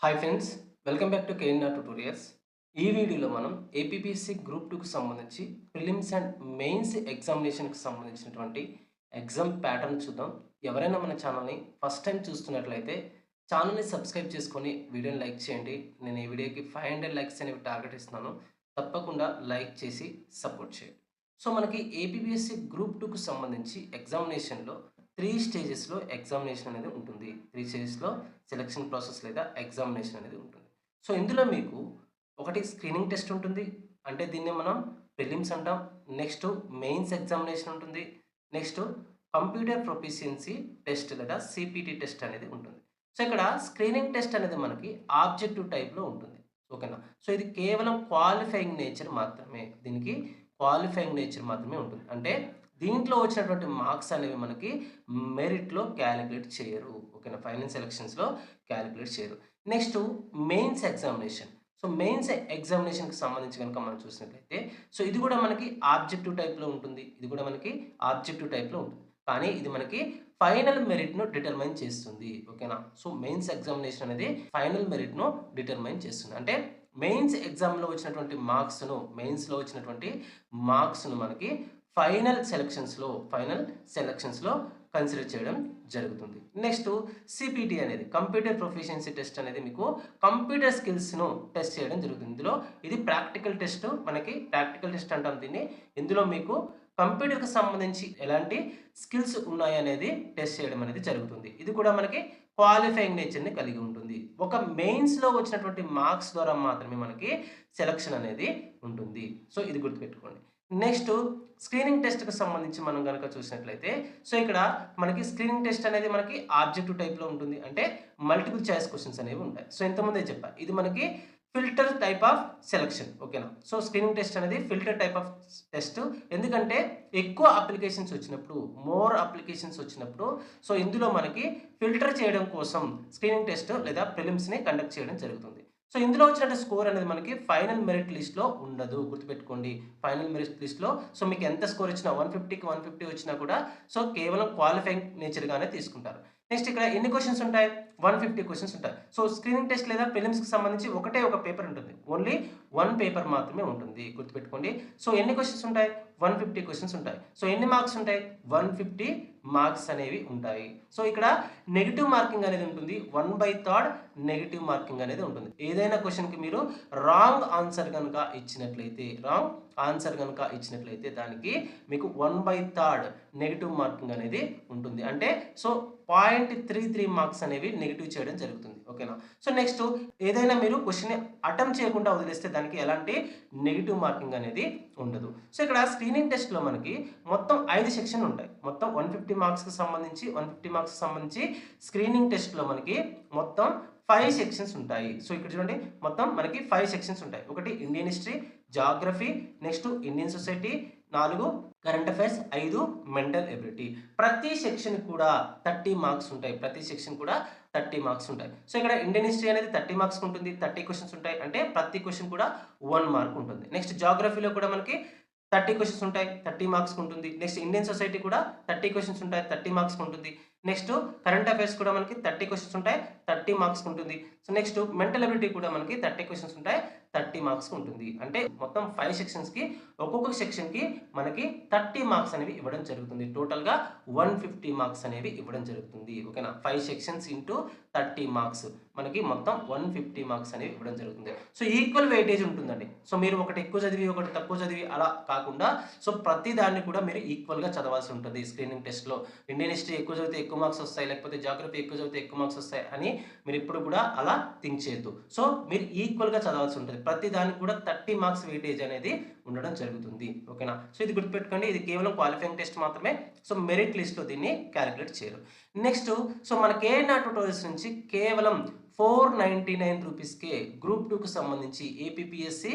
Hi friends, welcome back to KNR tutorials. ఈ వీడియోలో మనం ఏపీపీఎస్సీ గ్రూప్ 2కి సంబంధించి ప్రిలిమ్స్ అండ్ మెయిన్స్ ఎగ్జామినేషన్కి సంబంధించినటువంటి ఎగ్జామ్ ప్యాటర్న్ చూద్దాం. ఎవరైనా మన ఛానల్ని ఫస్ట్ టైం చూస్తున్నట్లయితే ఛానల్ని సబ్స్క్రైబ్ చేసుకొని వీడియోని లైక్ చేయండి. నేను ఈ వీడియోకి 500 లైక్స్ అనేవి టార్గెట్ ఇస్తున్నాను. తప్పకుండా లైక్ చేసి సపోర్ట్ చేయండి. సో మనకి ఏపీపీఎస్సీ గ్రూప్ 2కి సంబంధించి ఎగ్జామినేషన్లో 3 స్టేజెస్‌లో ఎగ్జామినేషన్ అనేది ఉంటుంది. 3 స్టేజెస్‌లో సెలక్షన్ ప్రాసెస్ లేదా ఎగ్జామినేషన్ అనేది ఉంటుంది. సో, ఇందులో మీకు ఒకటి స్క్రీనింగ్ టెస్ట్ ఉంటుంది. అంటే దీన్ని మనం ప్రిలిమ్స్ అంటాం. నెక్స్ట్ మెయిన్స్ ఎగ్జామినేషన్ ఉంటుంది. నెక్స్ట్ కంప్యూటర్ ప్రొఫిషియన్సీ టెస్ట్ లేదా సీపీటీ టెస్ట్ అనేది ఉంటుంది. సో, ఇక్కడ స్క్రీనింగ్ టెస్ట్ అనేది మనకి ఆబ్జెక్టివ్ టైప్‌లో ఉంటుంది. ఓకేనా? సో, ఇది కేవలం క్వాలిఫైయింగ్ నేచర్ మాత్రమే. దీనికి క్వాలిఫైయింగ్ నేచర్ మాత్రమే ఉంటుంది. అంటే దీంట్లో వచ్చినటువంటి మార్క్స్ అనేవి మనకి మెరిట్‌లో క్యాలిక్యులేట్ చేయరు. ఓకేనా? ఫైనల్ సెలక్షన్స్‌లో క్యాలిక్యులేట్ చేయరు. Next mains examination. So, mains ఎగ్జామినేషన్‌కి సంబంధించి గనుక మనం చూసినట్లయితే, సో, ఇది కూడా మనకి ఆబ్జెక్టివ్ టైప్‌లో ఉంటుంది. ఇది కూడా మనకి ఆబ్జెక్టివ్ టైప్‌లో ఉంటుంది. కానీ ఇది మనకి ఫైనల్ మెరిట్‌ను డిటర్మైన్ చేస్తుంది. ఓకేనా? సో, మెయిన్స్ ఎగ్జామినేషన్ అనేది ఫైనల్ మెరిట్‌ను డిటర్మైన్ చేస్తుంది. అంటే మెయిన్స్ ఎగ్జామ్‌లో వచ్చినటువంటి మెయిన్స్‌లో వచ్చినటువంటి మార్క్స్‌ను మనకి ఫైనల్ సెలక్షన్స్‌లో కన్సిడర్ చేయడం జరుగుతుంది. నెక్స్ట్ సీపీటీ అనేది కంప్యూటర్ ప్రొఫిషియన్సీ టెస్ట్ అనేది మీకు కంప్యూటర్ స్కిల్స్‌ను టెస్ట్ చేయడం జరుగుతుంది. ఇందులో ఇది ప్రాక్టికల్ టెస్ట్. మనకి ప్రాక్టికల్ టెస్ట్ అంటాం దీన్ని. ఇందులో మీకు కంప్యూటర్‌కి సంబంధించి ఎలాంటి స్కిల్స్ ఉన్నాయనేది టెస్ట్ చేయడం అనేది జరుగుతుంది. ఇది కూడా మనకి క్వాలిఫైయింగ్ నేచర్‌ని కలిగి ఉంటుంది. ఒక మెయిన్స్‌లో వచ్చినటువంటి మార్క్స్ ద్వారా మాత్రమే మనకి సెలక్షన్ అనేది ఉంటుంది. సో, ఇది గుర్తుపెట్టుకోండి. నెక్స్ట్ స్క్రీనింగ్ టెస్ట్‌కి సంబంధించి మనం గనక చూసినట్లయితే, సో, ఇక్కడ మనకి స్క్రీనింగ్ టెస్ట్ అనేది మనకి ఆబ్జెక్టివ్ టైప్‌లో ఉంటుంది. అంటే మల్టిపుల్ చాయిస్ క్వెషన్స్ అనేవి ఉంటాయి. సో, ఇంతకుముందే చెప్పా. ఇది మనకి ఫిల్టర్ టైప్ ఆఫ్ సెలక్షన్. ఓకేనా? సో, స్క్రీనింగ్ టెస్ట్ అనేది ఫిల్టర్ టైప్ ఆఫ్ టెస్ట్. ఎందుకంటే ఎక్కువ అప్లికేషన్స్ వచ్చినప్పుడు, మోర్ అప్లికేషన్స్ వచ్చినప్పుడు, సో, ఇందులో మనకి ఫిల్టర్ చేయడం కోసం స్క్రీనింగ్ టెస్ట్ లేదా ప్రిలిమ్స్‌ని కండక్ట్ చేయడం జరుగుతుంది. సో, ఇందులో వచ్చినట్టు స్కోర్ అనేది మనకి ఫైనల్ మెరిట్ లిస్ట్‌లో ఉండదు. గుర్తుపెట్టుకోండి. ఫైనల్ మెరిట్ లిస్ట్‌లో సో, మీకు ఎంత స్కోర్ వచ్చినా 150కి 150 వచ్చినా కూడా సో, కేవలం క్వాలిఫైయింగ్ నేచర్‌గానే తీసుకుంటారు. నెక్స్ట్ ఇక్కడ ఎన్ని క్వెషన్స్ ఉంటాయి? 150 క్వెషన్స్ ఉంటాయి. సో, స్క్రీనింగ్ టెస్ట్ లేదా ప్రిలిమ్స్‌కి సంబంధించి ఒకటే ఒక పేపర్ ఉంటుంది. ఓన్లీ 1 పేపర్ మాత్రమే ఉంటుంది. గుర్తుపెట్టుకోండి. సో, ఎన్ని క్వెషన్స్ ఉంటాయి? 150 క్వెషన్స్ ఉంటాయి. సో, ఎన్ని మార్క్స్ ఉంటాయి? 150 మార్క్స్ అనేవి ఉంటాయి. సో, ఇక్కడ నెగెటివ్ మార్కింగ్ అనేది ఉంటుంది. 1/3 నెగెటివ్ మార్కింగ్ అనేది ఉంటుంది. ఏదైనా క్వెషన్‌కి మీరు రాంగ్ ఆన్సర్ గనుక ఇచ్చినట్లయితే దానికి మీకు 1/3 నెగెటివ్ మార్కింగ్ అనేది ఉంటుంది. అంటే సో, 0.33 మార్క్స్ అనేవి నెగెటివ్ చేయడం జరుగుతుంది. ఓకేనా? సో, నెక్స్ట్ ఏదైనా మీరు క్వెషన్‌ని అటెంప్ట్ చేయకుండా వదిలేస్తే దానికి ఎలాంటి నెగెటివ్ మార్కింగ్ అనేది ఉండదు. సో, ఇక్కడ స్క్రీనింగ్ టెస్ట్‌లో మనకి మొత్తం 5 సెక్షన్‌లు ఉంటాయి. మొత్తం 150 మార్క్స్‌కి సంబంధించి స్క్రీనింగ్ టెస్ట్‌లో మనకి మొత్తం 5 సెక్షన్స్ ఉంటాయి. సో, ఇక్కడ చూడండి మొత్తం మనకి 5 సెక్షన్స్ ఉంటాయి. ఒకటి Indian history, geography, next Indian society, 4 current affairs, 5 mental ability. ప్రతి సెక్షన్ కూడా 30 మార్క్స్ ఉంటాయి. ప్రతి సెక్షన్ కూడా 30 మార్క్స్ ఉంటాయి. సో, ఇక్కడ ఇండియన్ హిస్టరీ అనేది 30 మార్క్స్‌కి ఉంటుంది. 30 క్వెషన్స్ ఉంటాయి. అంటే ప్రతి క్వెషన్ కూడా 1 మార్క్ ఉంటుంది. నెక్స్ట్ జాగ్రఫీలో కూడా మనకి 30 క్వెషన్స్ ఉంటాయి. 30 మార్క్స్‌కి ఉంటుంది. నెక్స్ట్ ఇండియన్ సొసైటీ కూడా 30 క్వెషన్స్ ఉంటాయి. 30 మార్క్స్‌కి ఉంటుంది. నెక్స్ట్ కరెంట్ అఫైర్స్ కూడా మనకి 30 క్వెషన్స్ ఉంటాయి. 30 మార్క్స్‌కి ఉంటుంది. సో, నెక్స్ట్ మెంటల్ ఎబిలిటీ కూడా మనకి 30 క్వెషన్స్ ఉంటాయి. 30 మార్క్స్‌కి ఉంటుంది. అంటే మొత్తం 5 సెక్షన్స్‌కి ఒక్కొక్క సెక్షన్‌కి మనకి 30 మార్క్స్ అనేవి ఇవ్వడం జరుగుతుంది. టోటల్‌గా 150 మార్క్స్ అనేవి ఇవ్వడం జరుగుతుంది. ఓకేనా? 5 సెక్షన్స్ ఇంటూ 30 మార్క్స్ మనకి మొత్తం 150 మార్క్స్ అనేవి ఇవ్వడం జరుగుతుంది. సో, ఈక్వల్ వెయిటేజ్ ఉంటుందండి. సో, మీరు ఒకటి ఎక్కువ చదివి, ఒకటి తక్కువ చదివి అలా కాకుండా సో, ప్రతి దాన్ని కూడా మీరు ఈక్వల్‌గా చదవాల్సి ఉంటుంది స్క్రీనింగ్ టెస్ట్‌లో. ఇండియన్ హిస్టరీ ఎక్కువ చదివితే ఎక్కువ మార్క్స్ వస్తాయి. లేకపోతే జాగ్రఫీ ఎక్కువ చదివితే ఎక్కువ మార్క్స్ వస్తాయి అని మీరెప్పుడు కూడా అలా థింక్ చేయొద్దు. సో, మీరు ఈక్వల్‌గా చదవాల్సి ఉంటుంది. ప్రతి దానికి కూడా 30 మార్క్స్ వెయిటేజ్ అనేది ఉండడం జరుగుతుంది. ఓకేనా? సో, ఇది గుర్తుపెట్టుకోండి. ఇది కేవలం క్వాలిఫైయింగ్ టెస్ట్ మాత్రమే. సో, మెరిట్ లిస్ట్‌లో దీన్ని కాలిక్యులేట్ చేయరు. నెక్స్ట్ సో, మన కేఎన్ఆర్ ట్యుటోరియల్స్ నుంచి కేవలం రూ. 499కే గ్రూప్ 2కి సంబంధించి ఏపీపీఎస్సీ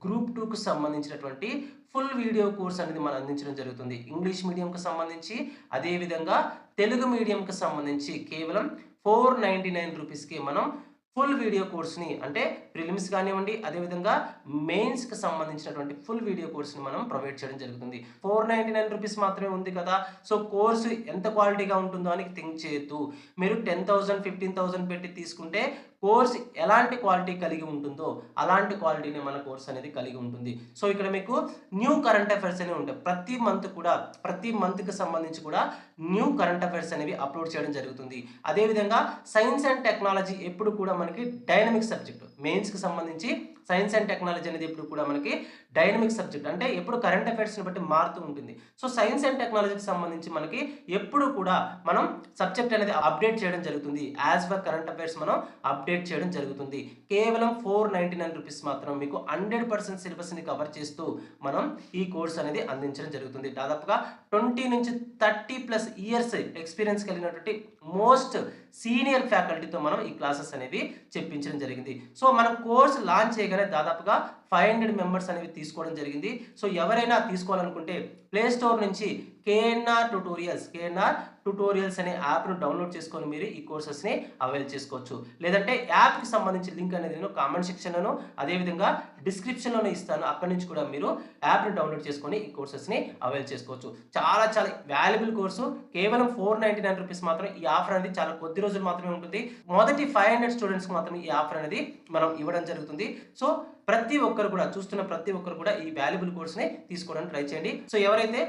గ్రూప్ 2కి సంబంధించినటువంటి ఫుల్ వీడియో కోర్స్ అనేది మనం అందించడం జరుగుతుంది. ఇంగ్లీష్ మీడియంకి సంబంధించి, అదే విధంగా తెలుగు మీడియంకి సంబంధించి కేవలం రూ. 499కి మనం ఫుల్ వీడియో కోర్స్ని అంటే ప్రిలిమ్స్ కానివ్వండి, అదేవిధంగా మెయిన్స్కి సంబంధించినటువంటి ఫుల్ వీడియో కోర్స్ని మనం ప్రొవైడ్ చేయడం జరుగుతుంది. 499 రూపీస్ మాత్రమే ఉంది కదా, సో కోర్సు ఎంత క్వాలిటీగా ఉంటుందో అని థింక్ చేయొద్దు. మీరు 10,000 15,000 పెట్టి తీసుకుంటే కోర్స్ ఎలాంటి క్వాలిటీ కలిగి ఉంటుందో అలాంటి క్వాలిటీని మన కోర్స్ అనేది కలిగి ఉంటుంది. సో ఇక్కడ మీకు న్యూ కరెంట్ అఫైర్స్ అనేవి ఉంటాయి. ప్రతి మంత్కి సంబంధించి కూడా న్యూ కరెంట్ అఫైర్స్ అనేవి అప్లోడ్ చేయడం జరుగుతుంది. అదేవిధంగా సైన్స్ అండ్ టెక్నాలజీ ఎప్పుడు కూడా మనకి డైనమిక్ సబ్జెక్ట్. మెయిన్స్కి సంబంధించి సైన్స్ అండ్ టెక్నాలజీ అనేది ఎప్పుడు కూడా మనకి డైనమిక్ సబ్జెక్ట్, అంటే ఎప్పుడు కరెంట్ అఫైర్స్ని బట్టి మారుతూ ఉంటుంది. సో సైన్స్ అండ్ టెక్నాలజీకి సంబంధించి మనకి ఎప్పుడు కూడా మనం సబ్జెక్ట్ అనేది అప్డేట్ చేయడం జరుగుతుంది. యాజ్ పర్ కరెంట్ అఫైర్స్ మనం అప్డేట్ చేయడం జరుగుతుంది. కేవలం 499 రూపీస్ మాత్రం మీకు 100% సిలబస్ని కవర్ చేస్తూ మనం ఈ కోర్స్ అనేది అందించడం జరుగుతుంది. దాదాపుగా 20 నుంచి 30+ ఇయర్స్ ఎక్స్పీరియన్స్ కలిగినటువంటి మోస్ట్ సీనియర్ ఫ్యాకల్టీతో మనం ఈ క్లాసెస్ అనేవి చెప్పించడం జరిగింది. సో మనం కోర్స్ లాంచ్ చేయగానే దాదాపుగా 500 మెంబర్స్ అనేవి తీసుకోవడం జరిగింది. సో ఎవరైనా తీసుకోవాలనుకుంటే ప్లే స్టోర్ నుంచి కేఎన్ఆర్ ట్యూటోరియల్స్ అనే యాప్ను డౌన్లోడ్ చేసుకొని మీరు ఈ కోర్సెస్ని అవైల్ చేసుకోవచ్చు. లేదంటే యాప్కి సంబంధించి లింక్ అనేది నేను కామెంట్ సెక్షన్లోను అదేవిధంగా డిస్క్రిప్షన్లోనే ఇస్తాను. అక్కడి నుంచి కూడా మీరు యాప్ని డౌన్లోడ్ చేసుకొని ఈ కోర్సెస్ని అవైల్ చేసుకోవచ్చు. చాలా వాల్యుబుల్ కోర్సు. కేవలం 499 రూపీస్ మాత్రం. ఈ ఆఫర్ అనేది చాలా కొద్ది రోజులు మాత్రమే ఉంటుంది. మొదటి 500 స్టూడెంట్స్కి మాత్రం ఈ ఆఫర్ అనేది మనం ఇవ్వడం జరుగుతుంది. సో చూస్తున్న ప్రతి ఒక్కరు కూడా ఈ వాల్యుబుల్ కోర్స్ని తీసుకోవడానికి ట్రై చేయండి. సో ఎవరైతే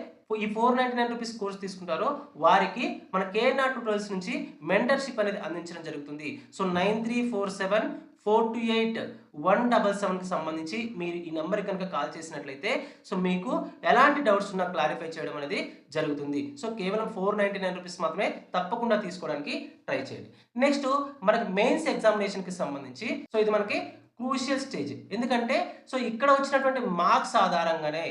ఈ 499 రూపీస్ కోర్స్ తీసుకుంటారో వారికి మన కేఎన్ఆర్ ట్యూటోరియల్స్ నుంచి మెంటర్షిప్ అనేది అందించడం జరుగుతుంది. సో 9347428177కి సంబంధించి మీరు ఈ నెంబర్ కనుక కాల్ చేసినట్లయితే సో మీకు ఎలాంటి డౌట్స్ ఉన్నా క్లారిఫై చేయడం అనేది జరుగుతుంది. సో కేవలం 499 రూపీస్ మాత్రమే. తప్పకుండా తీసుకోవడానికి ట్రై చేయండి. నెక్స్ట్ మనకి మెయిన్స్ ఎగ్జామినేషన్కి సంబంధించి సో ఇది మనకి క్రూషియల్ స్టేజ్. ఎందుకంటే సో ఇక్కడ వచ్చినటువంటి మార్క్స్ ఆధారంగానే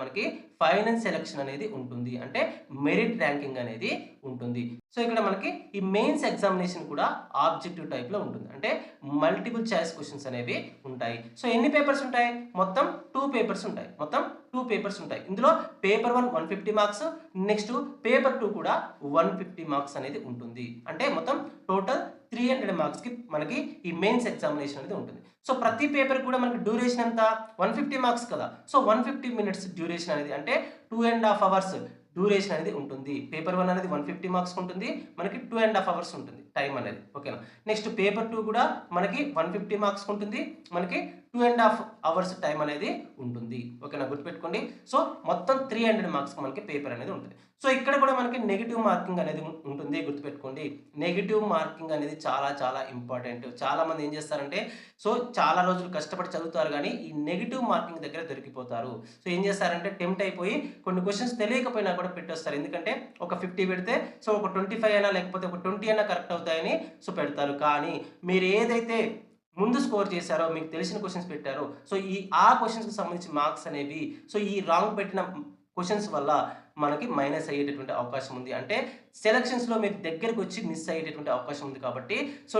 మనకి ఫైనల్ సెలక్షన్ అనేది ఉంటుంది, అంటే మెరిట్ ర్యాంకింగ్ అనేది ఉంటుంది. సో ఇక్కడ మనకి ఈ మెయిన్స్ ఎగ్జామినేషన్ కూడా ఆబ్జెక్టివ్ టైప్లో ఉంటుంది, అంటే మల్టిపుల్ చాయిస్ క్వశ్చన్స్ అనేవి ఉంటాయి. సో ఎన్ని పేపర్స్ ఉంటాయి? మొత్తం 2 పేపర్స్ ఉంటాయి. ఇందులో పేపర్ 1 150 మార్క్స్, నెక్స్ట్ పేపర్ 2 కూడా 150 మార్క్స్ అనేది ఉంటుంది. అంటే మొత్తం టోటల్ 300 మార్క్స్కి మనకి ఈ మెయిన్స్ ఎగ్జామినేషన్ అనేది ఉంటుంది. సో ప్రతి పేపర్ కూడా మనకి డ్యూరేషన్ ఎంత? 150 మార్క్స్ కదా. సో 150 మినిట్స్ డ్యూరేషన్ అనేది, అంటే 2.5 అవర్స్ డ్యూరేషన్ అనేది ఉంటుంది. పేపర్ 1 అనేది 150 మార్క్స్ ఉంటుంది, మనకి 2.5 అవర్స్ ఉంటుంది టైం అనేది. ఓకేనా. నెక్స్ట్ పేపర్ 2 కూడా మనకి 150 మార్క్స్ ఉంటుంది, మనకి 2.5 అవర్స్ టైం అనేది ఉంటుంది. ఓకేనా, గుర్తుపెట్టుకోండి. సో మొత్తం 300 మార్క్స్ మనకి పేపర్ అనేది ఉంటుంది. సో ఇక్కడ కూడా మనకి నెగిటివ్ మార్కింగ్ అనేది ఉంటుంది, గుర్తుపెట్టుకోండి. నెగిటివ్ మార్కింగ్ అనేది చాలా ఇంపార్టెంట్. చాలా మంది ఏం చేస్తారంటే సో చాలా రోజులు కష్టపడి చదువుతారు కానీ ఈ నెగిటివ్ మార్కింగ్ దగ్గర దొరికిపోతారు. సో ఏం చేస్తారంటే టెంప్ట్ అయిపోయి కొన్ని క్వశ్చన్స్ తెలియకపోయినా కూడా పెట్టేస్తారు. ఎందుకంటే ఒక 50 పెడితే సో ఒక 25 అయినా లేకపోతే ఒక 20 అయినా కరెక్ట్ అవుతాయని సో పెడతారు. కానీ మీరు ఏదైతే ముందు స్కోర్ చేశారో, మీకు తెలిసిన క్వశ్చన్స్ పెట్టారో, సో ఆ క్వశ్చన్స్కి సంబంధించి మార్క్స్ అనేవి సో ఈ రాంగ్ పెట్టిన క్వశ్చన్స్ వల్ల మనకి మైనస్ అయ్యేటటువంటి అవకాశం ఉంది. అంటే సెలక్షన్స్లో మీరు దగ్గరికి వచ్చి మిస్ అయ్యేటటువంటి అవకాశం ఉంది. కాబట్టి సో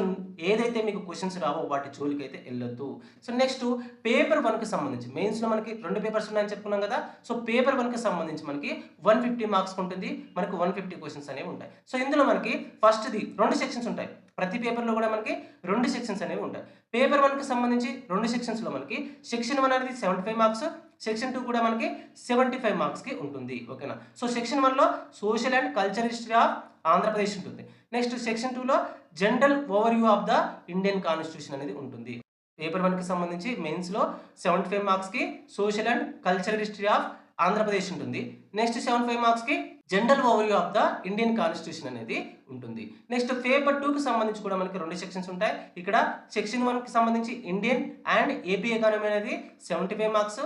ఏదైతే మీకు క్వశ్చన్స్ రావో వాటి జోలికి అయితే వెళ్ళొద్దు. సో నెక్స్ట్ పేపర్ 1కి సంబంధించి మెయిన్స్లో మనకి 2 పేపర్స్ ఉన్నాయని చెప్పుకున్నాం కదా. సో పేపర్ 1కి సంబంధించి మనకి 150 మార్క్స్ ఉంటుంది, మనకి 150 క్వశ్చన్స్ అనేవి ఉంటాయి. సో ఇందులో మనకి ఫస్ట్ది 2 సెక్షన్స్ ఉంటాయి. ప్రతి పేపర్లో కూడా మనకి 2 సెక్షన్స్ అనేవి ఉంటాయి. పేపర్ 1కి సంబంధించి 2 సెక్షన్స్లో మనకి సెక్షన్ 1 అనేది 75 మార్క్స్, సెక్షన్ 2 కూడా మనకి 75 మార్క్స్కి ఉంటుంది. ఓకేనా. So section 1లో social and cultural history of Andhra Pradesh ఉంటుంది. నెక్స్ట్ సెక్షన్ 2లో general overview of the Indian constitution అనేది ఉంటుంది. పేపర్ 1కి సంబంధించి మెయిన్స్లో 75 మార్క్స్కి social and cultural history of Andhra Pradesh ఉంటుంది. నెక్స్ట్ 75 మార్క్స్కి general overview of the Indian constitution అనేది ఉంటుంది. నెక్స్ట్ పేపర్ 2కి సంబంధించి కూడా మనకి 2 సెక్షన్స్ ఉంటాయి. ఇక్కడ సెక్షన్ 1కి సంబంధించి ఇండియన్ అండ్ ఏపీ ఎకానమీ అనేది 75 marks,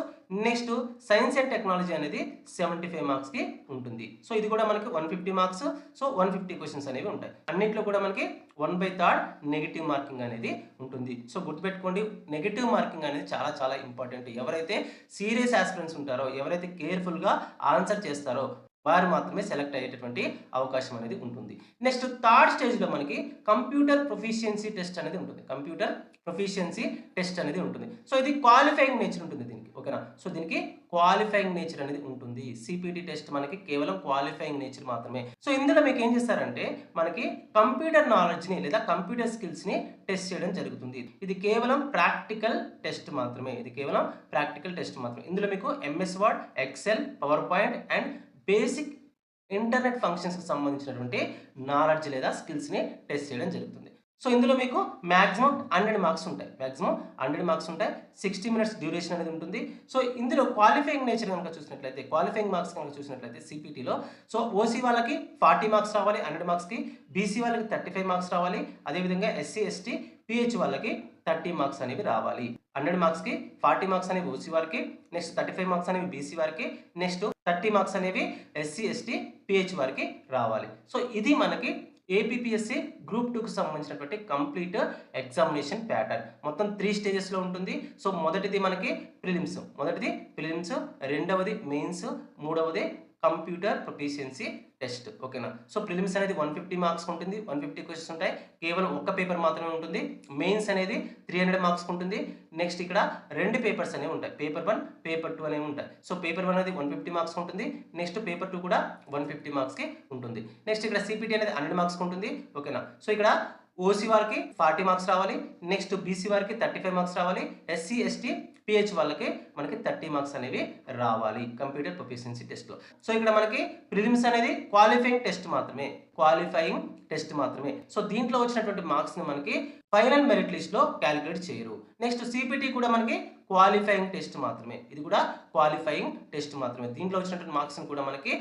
next science and technology అనేది 75 మార్క్స్కి ఉంటుంది. సో ఇది కూడా మనకి 150 మార్క్స్. సో 150 క్వశ్చన్స్ అనేవి ఉంటాయి. అన్నింటిలో కూడా మనకి 1/3 నెగిటివ్ మార్కింగ్ అనేది ఉంటుంది. సో గుర్తుపెట్టుకోండి, నెగిటివ్ మార్కింగ్ అనేది చాలా ఇంపార్టెంట్. ఎవరైతే సీరియస్ ఆస్పిరెంట్స్ ఉంటారో, ఎవరైతే కేర్ఫుల్గా ఆన్సర్ చేస్తారో వారు మాత్రమే సెలెక్ట్ అయ్యేటటువంటి అవకాశం అనేది ఉంటుంది. నెక్స్ట్ థర్డ్ స్టేజ్లో మనకి కంప్యూటర్ ప్రొఫిషియన్సీ టెస్ట్ అనేది ఉంటుంది. సో ఇది క్వాలిఫైయింగ్ నేచర్ ఉంటుంది దీనికి. ఓకేనా. సో దీనికి క్వాలిఫైయింగ్ నేచర్ అనేది ఉంటుంది. సిపిటి టెస్ట్ మనకి కేవలం క్వాలిఫైయింగ్ నేచర్ మాత్రమే. సో ఇందులో మీకు ఏం చేస్తారంటే మనకి కంప్యూటర్ నాలెడ్జ్ని లేదా కంప్యూటర్ స్కిల్స్ని టెస్ట్ చేయడం జరుగుతుంది. ఇది కేవలం ప్రాక్టికల్ టెస్ట్ మాత్రమే. ఇది కేవలం ప్రాక్టికల్ టెస్ట్ మాత్రమే. ఇందులో మీకు MS Word, Excel, PowerPoint and basic internet ఫంక్షన్స్కి సంబంధించినటువంటి నాలెడ్జ్ లేదా స్కిల్స్ని టెస్ట్ చేయడం జరుగుతుంది. సో ఇందులో మీకు మాక్సిమం 100 మార్క్స్ ఉంటాయి. మాక్సిమం 100 మార్క్స్ ఉంటాయి. 60 మినిట్స్ డ్యూరేషన్ అనేది ఉంటుంది. సో ఇందులో క్వాలిఫైయింగ్ నేచర్ కనుక చూసినట్లయితే, క్వాలిఫైయింగ్ మార్క్స్ కనుక చూసినట్లయితే సిపిటీలో సో ఓసీ వాళ్ళకి 40 మార్క్స్ రావాలి 100 మార్క్స్కి, బీసీ వాళ్ళకి 35 మార్క్స్ రావాలి, అదేవిధంగా ఎస్సీ ఎస్టీ పిహెచ్ వాళ్ళకి 30 మార్క్స్ అనేవి రావాలి. 100 మార్క్స్కి 40 మార్క్స్ అనేవి ఓసీ వారికి, నెక్స్ట్ 35 మార్క్స్ అనేవి బీసీ వారికి, నెక్స్ట్ 30 మార్క్స్ అనేవి ఎస్సీ ఎస్టీ పిహెచ్ వారికి రావాలి. సో ఇది మనకి ఏపీపీఎస్సీ గ్రూప్ 2కి సంబంధించినటువంటి కంప్లీట్ ఎగ్జామినేషన్ ప్యాటర్న్. మొత్తం 3 స్టేజెస్లో ఉంటుంది. సో మొదటిది మనకి ప్రిలిమ్స్, రెండవది మెయిన్స్, మూడవది కంప్యూటర్ ప్రొఫిషియన్సీ టెస్ట్. ఓకేనా. సో ప్రిలిమ్స్ అనేది 150 మార్క్స్ ఉంటుంది. 150 క్వశ్చన్స్ ఉంటాయి. కేవలం ఒక్క పేపర్ మాత్రమే ఉంటుంది. మెయిన్స్ అనేది 300 మార్క్స్ ఉంటుంది. నెక్స్ట్ ఇక్కడ 2 పేపర్స్ అనేవి ఉంటాయి. పేపర్ 1, పేపర్ 2 అనేవి ఉంటాయి. సో పేపర్ 1 అనేది 150 మార్క్స్ ఉంటుంది. నెక్స్ట్ పేపర్ 2 కూడా 150 మార్క్స్కి ఉంటుంది. నెక్స్ట్ ఇక్కడ సిపిటి అనేది 100 మార్క్స్ ఉంటుంది. ఓకేనా. సో ఇక్కడ ఓసీ వారికి 40 మార్క్స్ రావాలి, నెక్స్ట్ బీసీ వారికి 35 మార్క్స్ రావాలి, ఎస్సీ ఎస్టీ పిహెచ్ వాళ్ళకి మనకి 30 మార్క్స్ అనేవి రావాలి కంప్యూటర్ ప్రొఫిషియన్సీ టెస్ట్లో. సో ఇక్కడ మనకి ప్రిలిమ్స్ అనేది క్వాలిఫైయింగ్ టెస్ట్ మాత్రమే. సో దీంట్లో వచ్చినటువంటి మార్క్స్ని మనకి ఫైనల్ మెరిట్ లిస్ట్లో క్యాలిక్యులేట్ చేయరు. నెక్స్ట్ సిపిటి కూడా మనకి క్వాలిఫైయింగ్ టెస్ట్ మాత్రమే. ఇది కూడా క్వాలిఫైయింగ్ టెస్ట్ మాత్రమే. దీంట్లో వచ్చినటువంటి మార్క్స్ని కూడా మనకి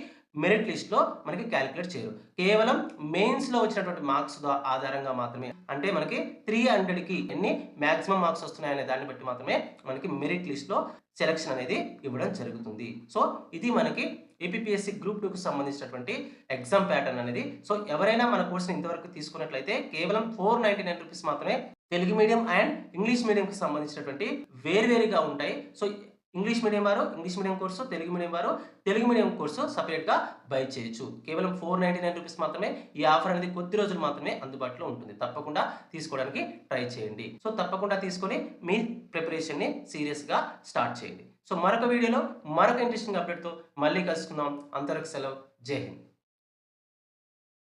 మెరిట్ లిస్ట్లో మనకి క్యాలిక్యులేట్ చేయరు. కేవలం మెయిన్స్లో వచ్చినటువంటి మార్క్స్ ఆధారంగా మాత్రమే, అంటే మనకి 300కి ఎన్ని మ్యాక్సిమం మార్క్స్ వస్తున్నాయనే దాన్ని బట్టి మాత్రమే మనకి మెరిట్ లిస్ట్లో సెలక్షన్ అనేది ఇవ్వడం జరుగుతుంది. సో ఇది మనకి ఏపీపీఎస్సీ గ్రూప్ 2కి సంబంధించినటువంటి ఎగ్జామ్ ప్యాటర్న్ అనేది. సో ఎవరైనా మన కోర్సుని ఇంతవరకు తీసుకున్నట్లయితే కేవలం 499 రూపీస్ మాత్రమే. తెలుగు మీడియం అండ్ ఇంగ్లీష్ మీడియంకి సంబంధించినటువంటి వేరువేరుగా ఉంటాయి. సో ఇంగ్లీష్ మీడియం వారు English medium course, Telugu medium వారు తెలుగు మీడియం కోర్సు సపరేట్గా బై చేయొచ్చు. కేవలం 499 రూపీస్ మాత్రమే. ఈ ఆఫర్ అనేది కొద్ది రోజులు మాత్రమే అందుబాటులో ఉంటుంది. తప్పకుండా తీసుకోవడానికి ట్రై చేయండి. సో తప్పకుండా తీసుకొని మీ ప్రిపరేషన్ని సీరియస్గా స్టార్ట్ చేయండి. సో మరొక వీడియోలో మరొక ఇంట్రెస్టింగ్ అప్డేట్తో మళ్ళీ కలుసుకుందాం. అంతవరకు సెలవు. జై హింద్.